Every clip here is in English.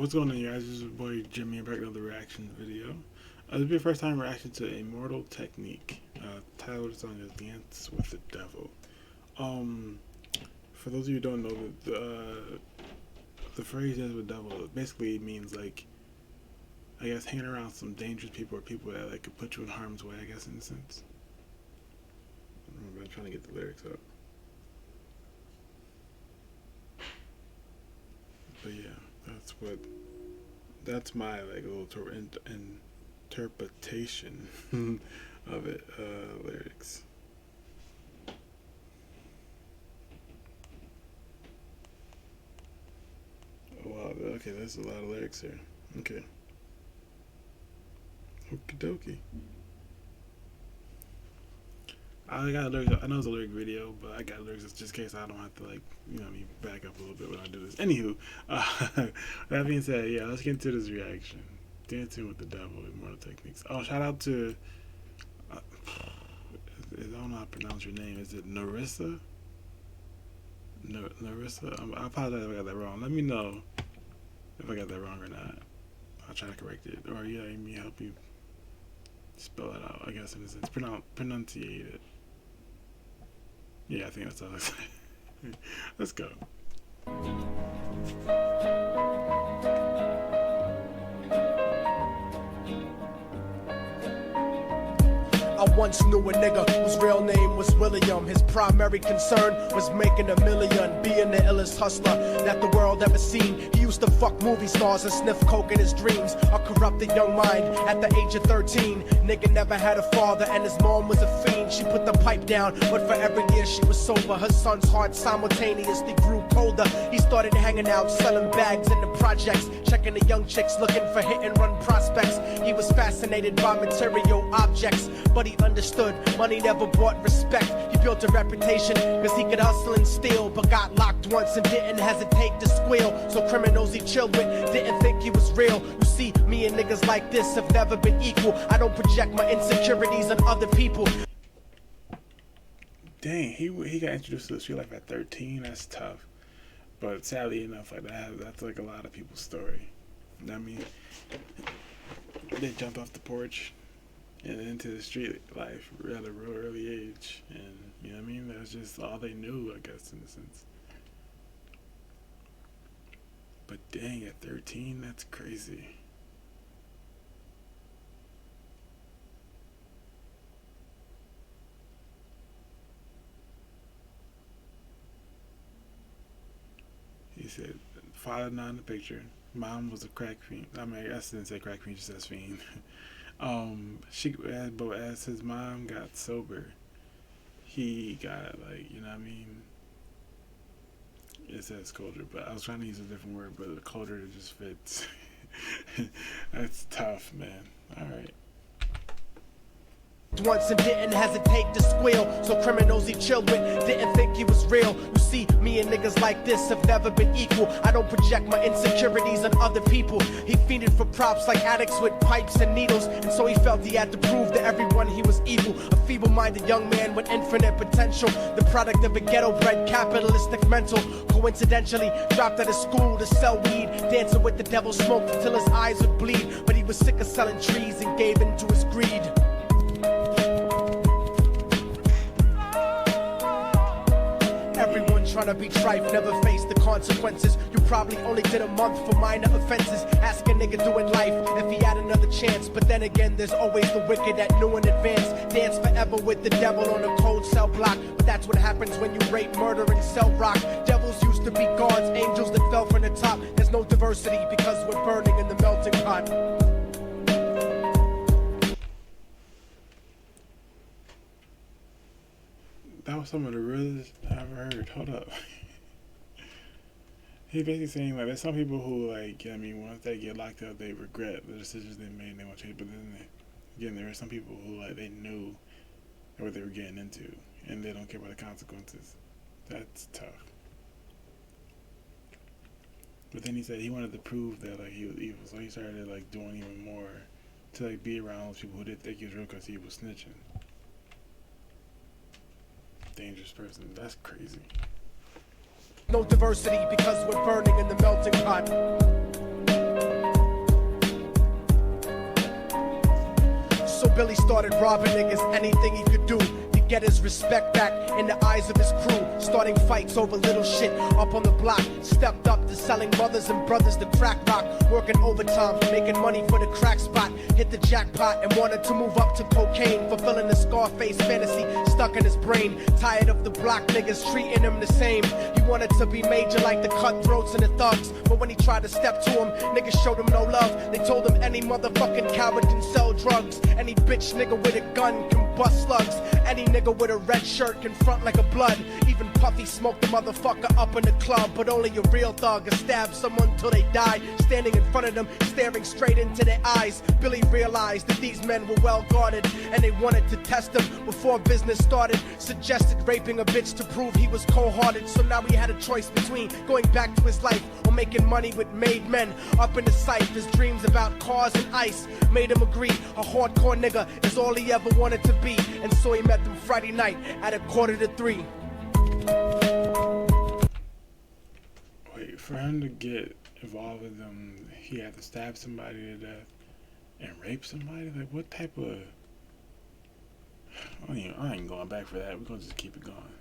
What's going on, you guys? This is your boy Jimmy back with another reaction video. This will be your first time reaction to Immortal Technique. Title of the song is Dance with the Devil. For those of you who don't know, the phrase Dance with the Devil basically means, like, I guess, hanging around some dangerous people or people that, like, could put you in harm's way, I guess, in a sense. I'm trying to get the lyrics up. But yeah, that's my, like, little interpretation of it, lyrics. Oh, wow, okay, there's a lot of lyrics here. Okay. Okie dokie. I got lyrics. I know it's a lyric video, but I got lyrics just in case I don't have to, like, you know, back up a little bit when I do this. Anywho, that being said, yeah, let's get into this reaction. Dancing with the Devil, Immortal Techniques. Oh, shout out to, I don't know how to pronounce your name. Is it Narissa? Narissa? I apologize if I got that wrong. Let me know if I got that wrong or not. I'll try to correct it. Or, yeah, let me help you spell it out, I guess, in a sense. Pronunciate it. Yeah, I think that's all I say. Let's go. I once knew a nigga whose real name was William. His primary concern was making $1 million, being the illest hustler that the world ever seen. He used to fuck movie stars and sniff coke in his dreams. A corrupted young mind at the age of 13. Nigga never had a father and his mom was a fiend. She put the pipe down, but for every year she was sober, her son's heart simultaneously grew colder. He started hanging out, selling bags in the projects, checking the young chicks looking for hit and run prospects. He was fascinated by material objects, but he understood money never bought respect. He built a reputation cause he could hustle and steal, but got locked once and didn't hesitate to squeal. So criminals he chilled with didn't think he was real. You see, me and niggas like this have never been equal. I don't project my insecurities on other people. Dang, he got introduced to the street life at 13. That's tough. But sadly enough, like, that's like a lot of people's story. I mean, they jumped off the porch and into the street life at a real early age, and you know what I mean, that's just all they knew, I guess, in a sense. But dang, at 13, that's crazy. He said, father not in the picture. Mom was a crack fiend. I mean, I didn't say crack fiend, she says fiend. But as his mom got sober, he got, like, you know what I mean? It says colder, but I was trying to use a different word, but the colder just fits. That's tough, man. All right. Once and didn't hesitate to squeal. So criminals he chilled with didn't think he was real. You see, me and niggas like this have never been equal. I don't project my insecurities on other people. He fiended for props like addicts with pipes and needles, and so he felt he had to prove to everyone he was evil. A feeble-minded young man with infinite potential, the product of a ghetto-bred capitalistic mental. Coincidentally dropped out of school to sell weed, dancing with the devil, smoked until his eyes would bleed. But he was sick of selling trees and gave in to his greed. Trying to be trife, never face the consequences. You probably only did a month for minor offenses. Ask a nigga doing life if he had another chance. But then again, there's always the wicked that knew in advance. Dance forever with the devil on a cold cell block. But that's what happens when you rape, murder, and sell rock. Devils used to be gods, angels that fell from the top. There's no diversity because we're burning in the melting pot. That was some of the realest I ever heard. Hold up. He basically saying, like, there's some people who, like, I mean, once they get locked up, they regret the decisions they made and they want to change. But then, again, there are some people who, like, they knew what they were getting into and they don't care about the consequences. That's tough. But then he said he wanted to prove that, like, he was evil. So he started, like, doing even more to, like, be around those people who didn't think he was real because he was snitching. Dangerous person. That's crazy. No diversity because we're burning in the melting pot. Billy started robbing niggas, anything he could do to get his respect back in the eyes of his crew. Starting fights over little shit up on the block. Stepped up to selling mothers and brothers the crack rock. Working overtime, making money for the crack spot. Hit the jackpot and wanted to move up to cocaine. Fulfilling the Scarface fantasy stuck in his brain. Tired of the block niggas treating him the same. He wanted to be major like the cutthroats and the thugs. But when he tried to step to him, niggas showed him no love. They told him any motherfucking coward can sell drugs. Any bitch nigga with a gun can bust slugs. Any nigga with a red shirt can front like a blood. Even Puffy smoked the motherfucker up in the club. But only a real thug can stab someone till they die. Standing in front of them, staring straight into their eyes. Billy realized that these men were well guarded, and they wanted to test him before business started. Suggested raping a bitch to prove he was cold-hearted. So now he had a choice between going back to his life or making money with made men. Up in the sight, his dreams about cars and ice made him agree a hardcore nigga is all he ever wanted to be. And so he met them Friday night at 2:45. Wait, for him to get involved with them, he had to stab somebody to death and rape somebody? Like, what type of... I ain't going back for that. We're gonna just keep it going.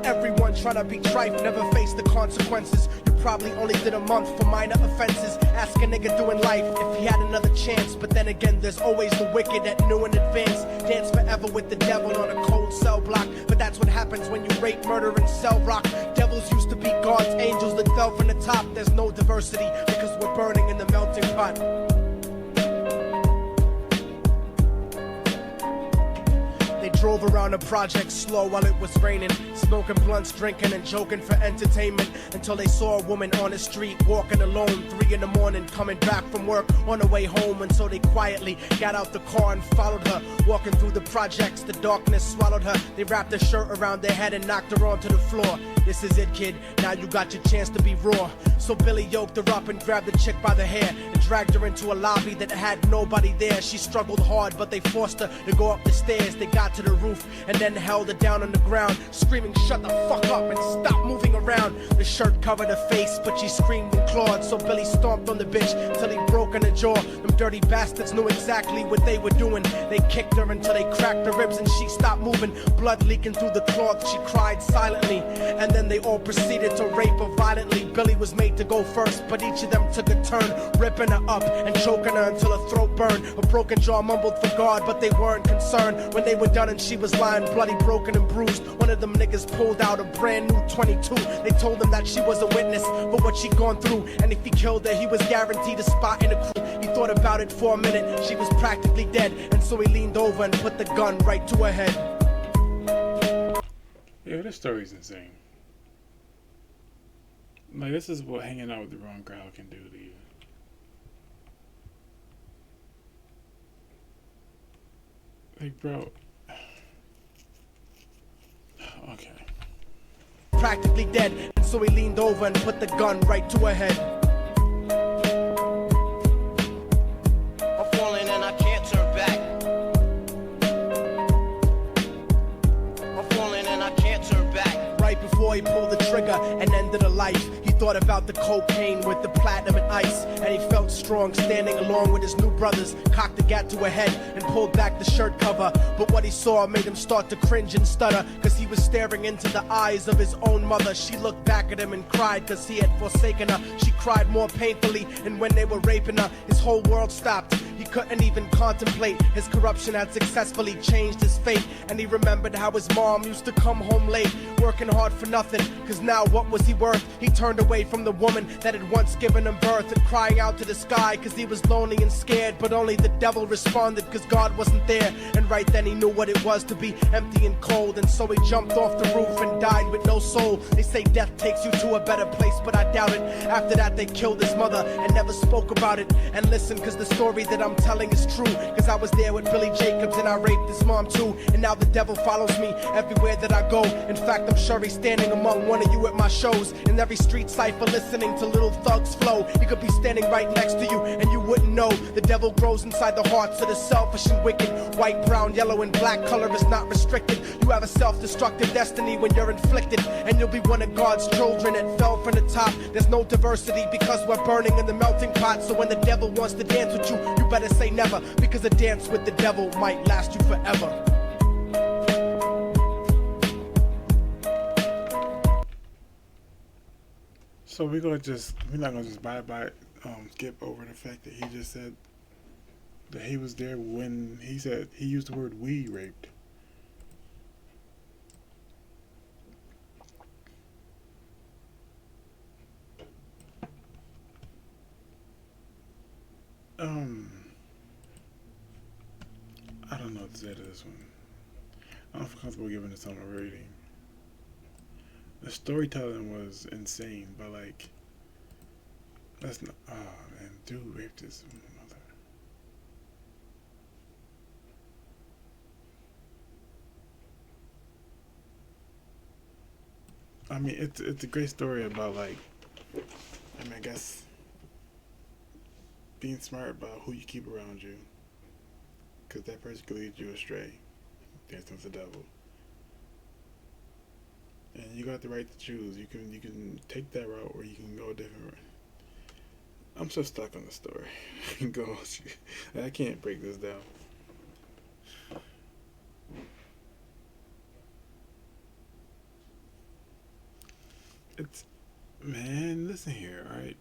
Everyone trying to be tripe, never face the consequences. You probably only did a month for minor offenses. Ask a nigga doing life if he had another chance. But then again, there's always the wicked that knew in advance. Dance forever with the devil on a cold cell block. But that's what happens when you rape, murder, and sell rock. Devils used to be God's angels that fell from the top. There's no diversity because we're burning in the melting pot. They drove around the project slow while it was raining, smoking blunts, drinking and joking for entertainment, until they saw a woman on the street walking alone, 3 in the morning, coming back from work on her way home. And so they quietly got out the car and followed her, walking through the projects. The darkness swallowed her. They wrapped her shirt around their head and knocked her onto the floor. This is it, kid, now you got your chance to be raw. So Billy yoked her up and grabbed the chick by the hair and dragged her into a lobby that had nobody there. She struggled hard, but they forced her to go up the stairs. They got to the roof and then held her down on the ground, screaming, "Shut the fuck up and stop moving around." The shirt covered her face, but she screamed and clawed. So Billy stomped on the bitch till he broke in her jaw. Them dirty bastards knew exactly what they were doing. They kicked her until they cracked her ribs and she stopped moving. Blood leaking through the cloth, she cried silently. And then they all proceeded to rape her violently. Billy was made to go first, but each of them took a turn, ripping her up and choking her until her throat burned. Her broken jaw mumbled for God, but they weren't concerned. When they were done and she was lying bloody, broken and bruised, one of them niggas pulled out a brand new 22. They told him that she was a witness for what she'd gone through, and if he killed her, he was guaranteed a spot in the crew. He thought about it for a minute, she was practically dead, and so he leaned over and put the gun right to her head. Yeah, this story's insane. Like, this is what hanging out with the wrong crowd can do to you. Like, bro. Okay. Practically dead, and so he leaned over and put the gun right to her head. I'm falling and I can't turn back. I'm falling and I can't turn back. Right before he pulled the trigger and ended her life, he thought about the cocaine with the platinum and ice, and he felt strong standing along with his new brothers. Cocked the gat to her head and pulled back the shirt cover, but what he saw made him start to cringe and stutter, cause he was staring into the eyes of his own mother. She looked back at him and cried cause he had forsaken her. She cried more painfully, and when they were raping her, his whole world stopped. He couldn't even contemplate. His corruption had successfully changed his fate, and he remembered how his mom used to come home late, working hard for nothing, cause now what was he worth? He turned away from the woman that had once given him birth, and crying out to the sky cause he was lonely and scared, but only the devil responded cause God wasn't there. And right then he knew what it was to be empty and cold, and so he jumped off the roof and died with no soul. They say death takes you to a better place, but I doubt it. After that they killed his mother and never spoke about it. And listen, cause the story that I'm telling is true. Cause I was there with Billy Jacobs and I raped his mom too. And now the devil follows me everywhere that I go. In fact, I'm sure he's standing among one of you at my shows. In every street cipher listening to Little Thug's flow. He could be standing right next to you and you wouldn't know. The devil grows inside the hearts of the selfish and wicked. White, brown, yellow, and black color is not restricted. You have a self-destructive destiny when you're inflicted. And you'll be one of God's children that fell from the top. There's no diversity because we're burning in the melting pot. So when the devil wants to dance with you, you better say never. Because a dance with the devil might last you forever. So we're not gonna just skip over the fact that he just said that he was there when he said he used the word "we" raped. I don't know what to say to this one. I don't feel comfortable giving this one a rating. The storytelling was insane, but like, that's not. Oh man, dude raped his mother. I mean, it's a great story about like, I mean, I guess being smart about who you keep around you, because that person could lead you astray, dancing with the devil. And you got the right to choose. You can take that route, or you can go a different route. I'm so stuck on the story. I can't break this down. It's, man, listen here, all right.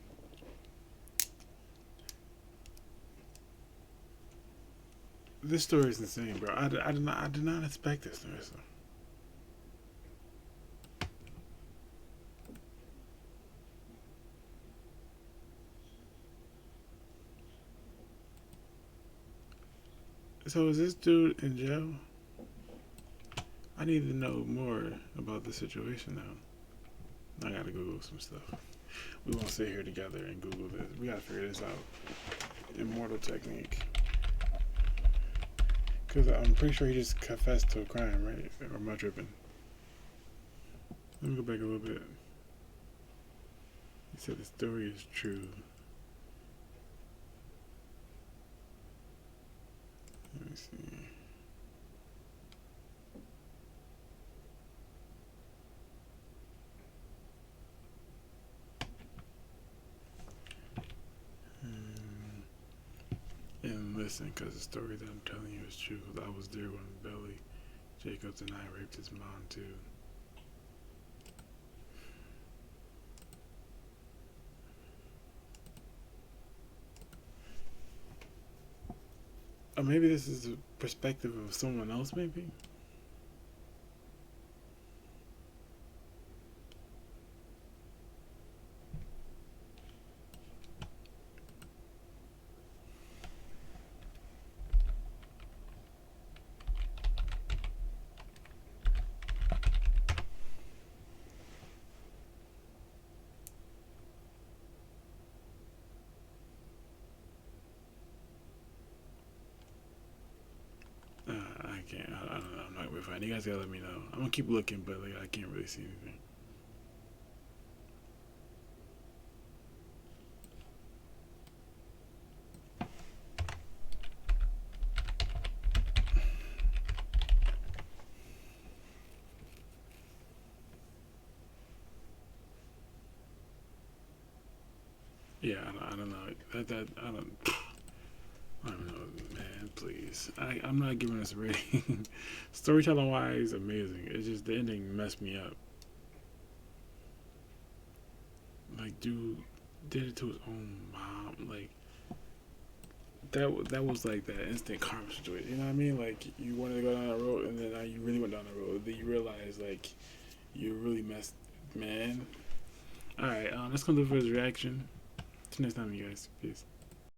This story is insane, bro. I did not expect this, Narissa. So is this dude in jail? I need to know more about the situation now. I gotta Google some stuff. We won't sit here together and Google this. We gotta figure this out. Immortal technique. Because I'm pretty sure he just confessed to a crime, right? Or am I tripping? Let me go back a little bit. He said the story is true. Let me see. And listen, because the story that I'm telling you is true. I was there when Billy Jacobs and I raped his mom too. Or maybe this is the perspective of someone else, maybe? I can't. I don't know. I'm not gonna find. You guys gotta let me know. I'm gonna keep looking, but like I can't really see anything. Yeah, I don't know. I don't know, man. Please, I'm not giving this a rating. Storytelling wise, amazing. It's just the ending messed me up. Like, dude did it to his own mom. Like, that was like that instant karma situation. You know what I mean? Like, you wanted to go down that road, and then you really went down the road. Then you realize like you really messed, man. All right, let's come to the first reaction. Till next time, you guys. Peace.